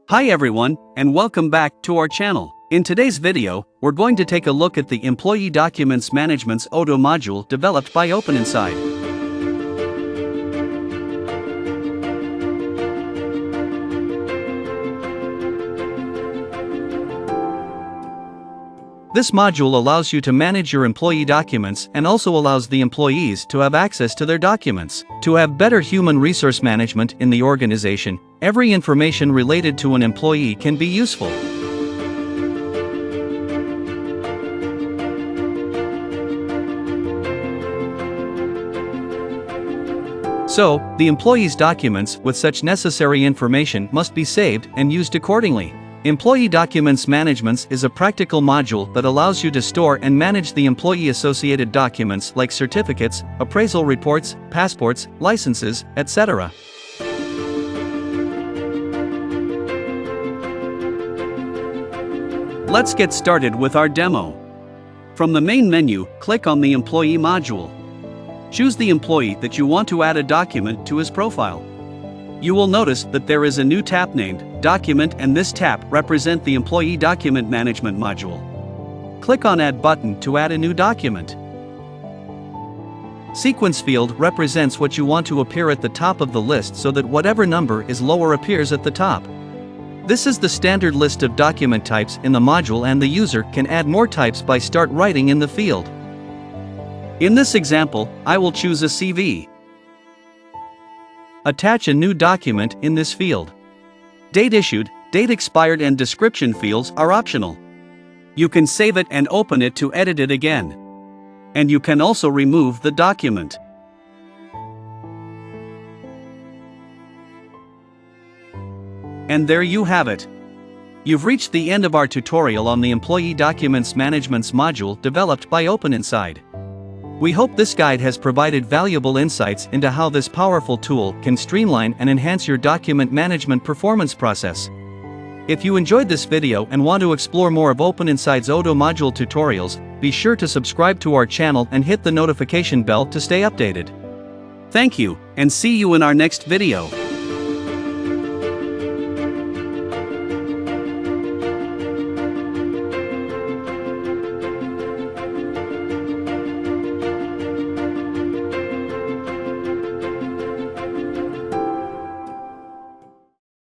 Hi everyone, and welcome back to our channel. In today's video, we're going to take a look at the Employee Documents Management's Odoo module developed by OpenInside. This module allows you to manage your employee documents and also allows the employees to have access to their documents. To have better human resource management in the organization, every information related to an employee can be useful. So, the employee's documents with such necessary information must be saved and used accordingly. Employee Documents Management is a practical module that allows you to store and manage the employee-associated documents like certificates, appraisal reports, passports, licenses, etc. Let's get started with our demo. From the main menu, click on the Employee module. Choose the employee that you want to add a document to his profile. You will notice that there is a new tab named Document, and this tab represents the Employee Document Management module. Click on Add button to add a new document. Sequence field represents what you want to appear at the top of the list so that whatever number is lower appears at the top. This is the standard list of document types in the module, and the user can add more types by start writing in the field. In this example, I will choose a CV. Attach a new document in this field. Date issued, date expired and description fields are optional. You can save it and open it to edit it again. And you can also remove the document. And there you have it. You've reached the end of our tutorial on the Employee Documents Management's module developed by OpenInside. We hope this guide has provided valuable insights into how this powerful tool can streamline and enhance your document management performance process. If you enjoyed this video and want to explore more of OpenInside's Odoo module tutorials, be sure to subscribe to our channel and hit the notification bell to stay updated. Thank you, and see you in our next video.